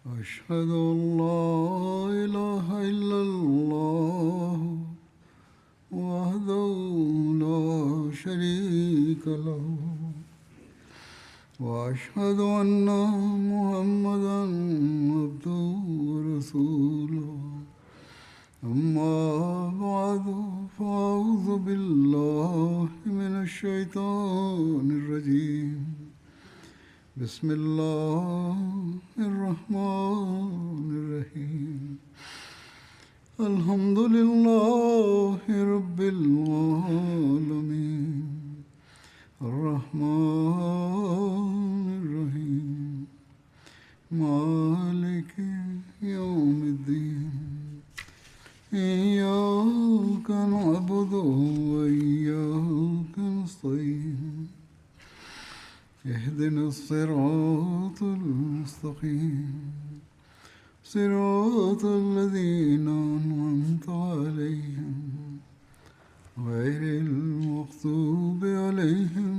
أشهد أن لا إله إلا الله وحده لا شريك له وأشهد أن محمدا عبده ورسوله أما بعد فأعوذ بالله من الشيطان الرجيم بسم الله الرحمن الرحيم الحمد لله رب العالمين الرحمن الرحيم مالك يوم الدين إياك نعبد وإياك نستعين اهدنا الصراط المستقيم صراط الذين أنعمت عليهم غير المغضوب عليهم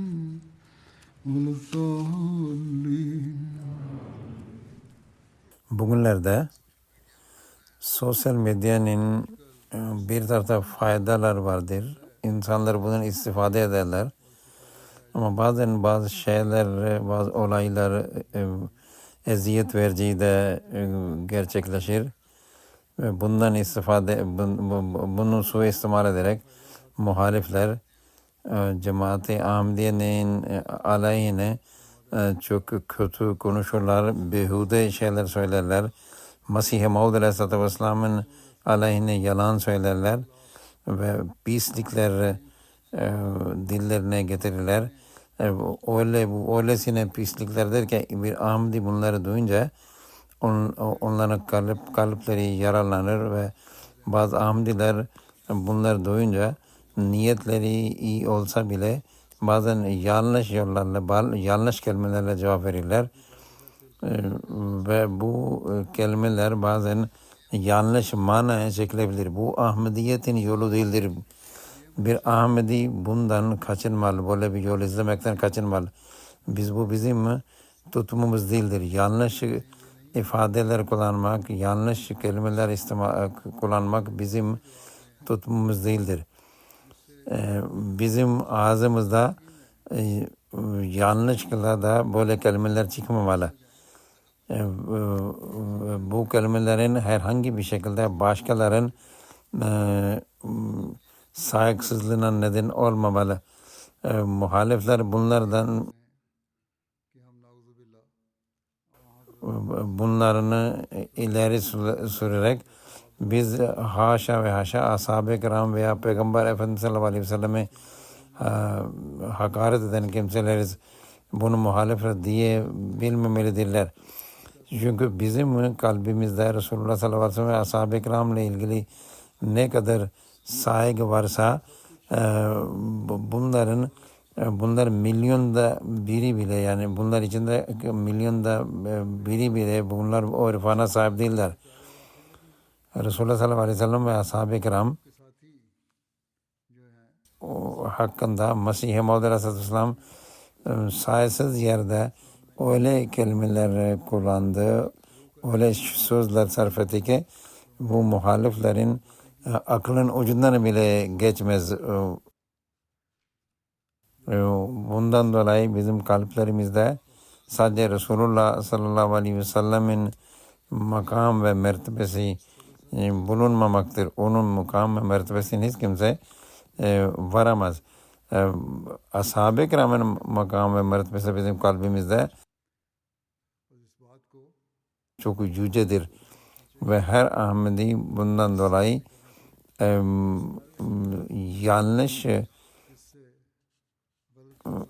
ولا الضالين. Bugünlerde sosyal medyanın bir tarafta faydalar vardır. İnsanlar bundan istifade ederler. Ama bazen bazı şeyler, bazı olaylar eziyet verici de gerçekleşir. Ve bundan bunu suistimal ederek muhalifler Cemaat-i Ahmediye'nin aleyhine çok kötü konuşurlar, behude şeyler söylerler. Mesih-i Maud Aleyhisselatü Vesselam'ın aleyhine yalan söylerler ve pislikler dillerine getirirler. Öylesine pisliklerdir ki bir Ahmedi bunları duyunca onların kalpleri yaralanır ve bazı Ahmediler bunları duyunca niyetleri iyi olsa bile bazen yanlış yollarla, yanlış kelimelerle cevap verirler. Ve bu kelimeler bazen yanlış manaya çekilebilir. Bu Ahmediyetin yolu değildir. Bir Ahmedi bundan kaçınmalı. Böyle bir yol izlemekten kaçınmalı. Bizim tutumumuz değildir. Yanlış ifadeler kullanmak, yanlış kelimeler kullanmak bizim tutumumuz değildir. Bizim ağzımızda yanlışlıkla da böyle kelimeler çıkmamalı. Bu kelimelerin herhangi bir şekilde başkaların saygısızlığına neden olmamalı. Muhalifler bunlarını ileri sürerek biz haşa ve haşa ashab-ı kiram veya Peygamber Efendimiz sallallahu aleyhi ve selleme hakaret eden kimseleriz. Bunu muhalifler diye bilmemelidirler. Çünkü bizim kalbimizde Resulullah sallallahu aleyhi ve sellem ve ashab-ı kiramla ilgili ne kadar saygı varsa bunlar milyonda biri bile, yani bunlar içinde milyonda biri bile bunlar o irfana sahip değiller. Resulullah sallallahu aleyhi ve sellem ve ashab-ı kiram hakkında Mesih-i Maud Aleyhisselatü Vesselam sayısız yerde öyle kelimeler kullandı, öyle sözler sarf etti ki bu muhaliflerin aklın ucundan bile geçmez. Bundan dolayı bizim kalplerimizde sadece Resulullah sallallahu aleyhi ve sellemin makam ve mertebesi bulunmamaktır. Onun makam ve mertebesini hiç kimse varamaz. Ashab-ı kiramın makam ve mertebesi bizim kalbimizde çok yücedir. Ve her Ahmedi bundan dolayı yanlış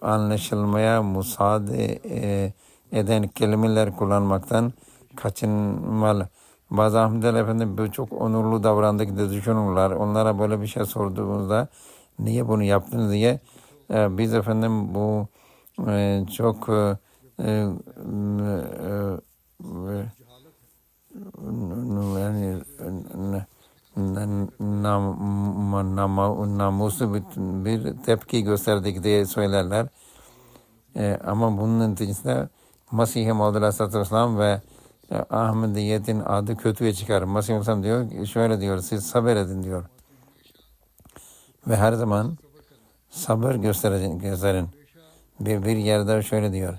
anlaşılmaya müsaade eden kelimeler kullanmaktan kaçınmalı. Bazı Ahmediler efendim çok onurlu davrandık diye düşünürler. Onlara böyle bir şey sorduğumuzda niye bunu yaptınız diye biz efendim bu çok yani namuslu bir tepki gösterdik diye söylerler. Ama bunun neticesinde Mesih-i Maud Aleyhisselatü Vesselam ve Ahmediyetin adı kötüye çıkar. Mesih Muhammed diyor ki, şöyle diyor, siz sabredin diyor. Ve her zaman sabır gösterin. Bir yerde şöyle diyor.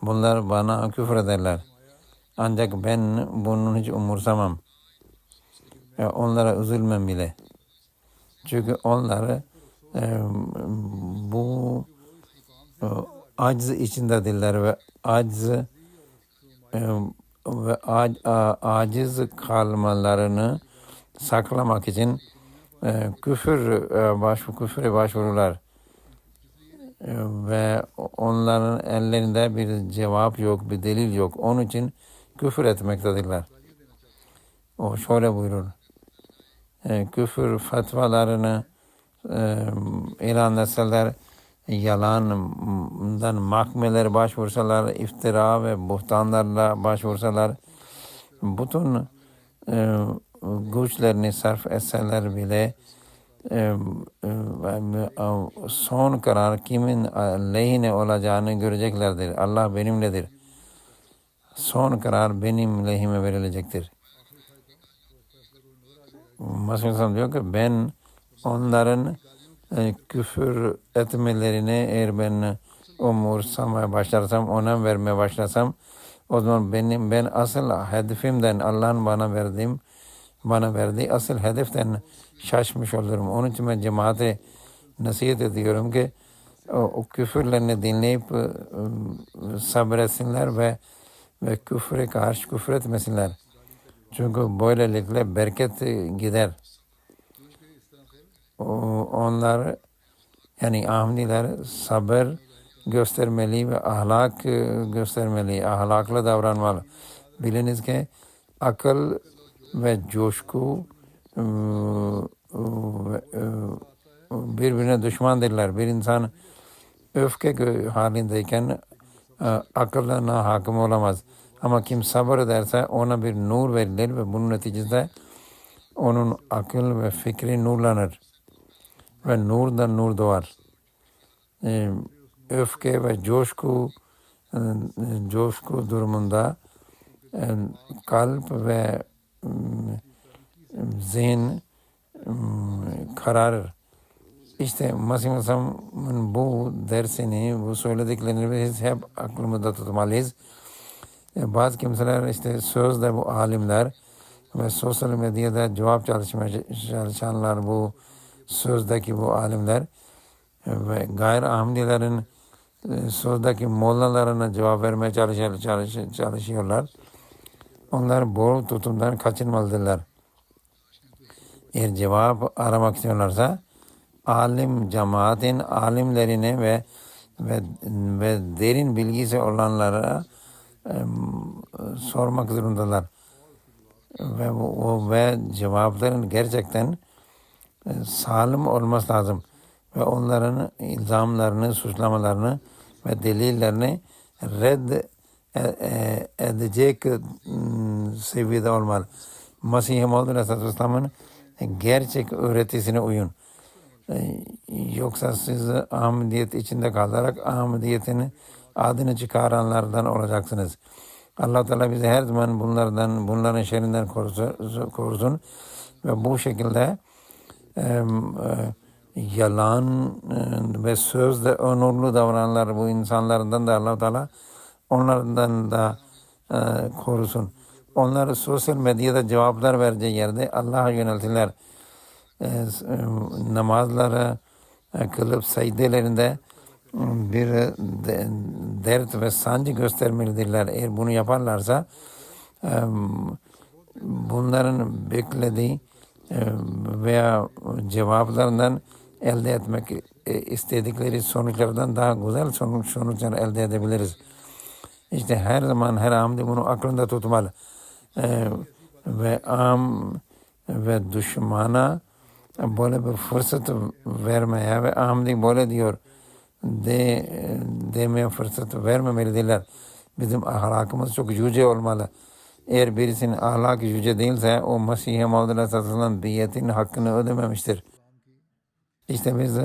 Bunlar bana küfür ederler. Ancak ben bunun hiç umursamam. Onlara üzülmem bile. Çünkü onları bu acz içindedirler ve aciz kalmalarını saklamak için küfre başvururlar. Ve onların ellerinde bir cevap yok, bir delil yok. Onun için küfür etmektedirler. O şöyle buyurur. Küfür fetvalarını ilan etseler, yalandan mahkemeler başvursalar, iftira ve buhtanlarla başvursalar, bütün güçlerini sarf etseler bile son karar kimin lehine olacağını göreceklerdir. Allah benimledir. Son karar benim lehime verilecektir. Mesih diyor ki ben onların küfür etmelerini eğer ben umursamaya başlarsam, önem vermeye başlasam, o zaman ben asıl hedefimden, Allah'ın bana verdiği asıl hedeften şaşmış olurum. Onun için ben cemaate nasihat ediyorum ki o küfürlerini dinleyip sabretsinler ve küfre karşı küfür etmesinler. Çünkü böylelikle bereket gider. Onlar yani Ahmediler sabır göstermeli ve ahlak göstermeli, ahlaklı davranmalı. Biliniz ki akıl ve coşku birbirine düşmandırlar. Bir insan öfke halindeyken akılına hakim olamaz. Ama kim sabır ederse ona bir nur verilir ve bunun neticesinde onun akıl ve fikri nurlanır. Ve nurdan nur doğar. Öfke ve coşku durumunda kalp ve zihin kararır. İşte Mesih Musa'nın bu dersini, bu söylediklerini biz hep aklımızda tutmalıyız. Bazı kimseler işte sözde bu alimler ve sosyal medyada cevap çalışmaya çalışanlar bu sözdeki bu alimler ve gayri Ahmedilerin sözdeki mollalarına cevap vermeye çalışıyorlar. Onlar bu tutumdan kaçınmalıdırlar. Eğer cevap aramak istiyorlarsa alim cemaatin alimlerine ve derin bilgisi olanlara sormak zorundalar. Ve cevapların gerçekten sağlam olması lazım. Ve onların ilzamlarını, suçlamalarını ve delillerini red edecek seviyede olmalı. Mesih Muhammed Aleyhisselam'ın gerçek öğretisine uyun. Yoksa siz Ahmediyet içinde kalarak Ahmediyet'in adını çıkaranlardan olacaksınız. Allah Teala bizi her zaman bunların şerrinden korusun ve bu şekilde yalan ve sözde onurlu davrananlar bu insanlardan da Allah Teala onlardan da korusun. Onları sosyal medyada cevaplar vereceği yerde Allah'a yöneltirler. Namazları kılıp secdelerinde bir dert ve sancı göstermelidirler. Eğer bunu yaparlarsa bunların beklediği veya cevaplarından elde etmek istedikleri sonuçlardan daha güzel sonuçlar elde edebiliriz. İşte her zaman her Ahmedi bunu aklında tutmalı. Ve ve düşmana böyle bir fırsat vermeye ve Ahmedi böyle diyor demeye fırsat vermemelidirler. Bizim ahlakımız çok yüce olmalı. Eğer birisinin ahlakı yüce değilse o Mesih-i Maud Aleyhisselam'ın diyetin hakkını ödememiştir. İşte biz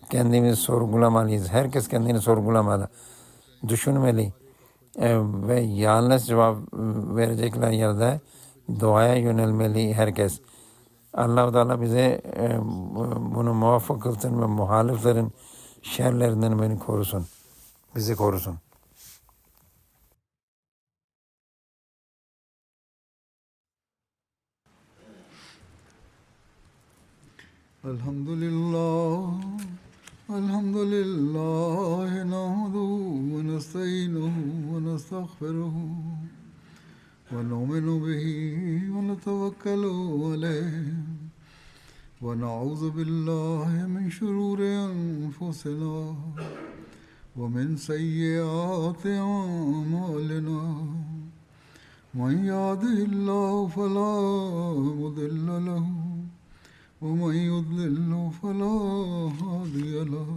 kendimizi sorgulamalıyız. Herkes kendini sorgulamalı. Düşünmeli. ve yalnız cevap verecekler yerde duaya yönelmeli herkes. Allah-u Teala bize bunu muvaffak kılsın ve muhaliflerin şerlerinden beni korusun. Bizi korusun. Elhamdülillah, elhamdülillah, nahmaduhu ve nestainuhu ve nestağfiruhu ve nu'minu bihi ve netevekkalu aleyh ve na'udzu billahi min şururi enfusina ve min seyyiati a'malina. Men yahdihillahu felâ mudille lehu ومن يضلل فلا هادي له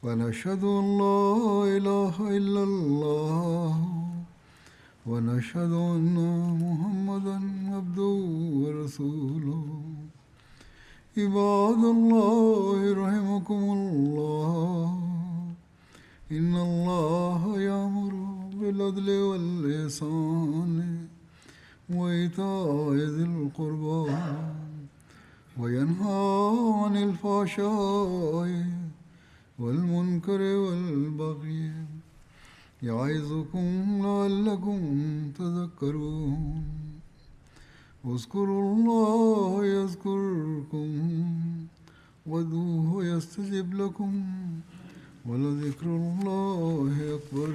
ونشهد أن لا إله إلا الله ونشهد أن محمدا عبده ورسوله عباد الله رحمكم الله إن الله يأمر بالعدل والإحسان وإيتاء ذي القربى وينهى عن الفحشاء والمنكر والبغي يعظكم لعلكم تذكرون اذكروا الله يذكركم وادعوه يستجب لكم ولذكر الله أكبر.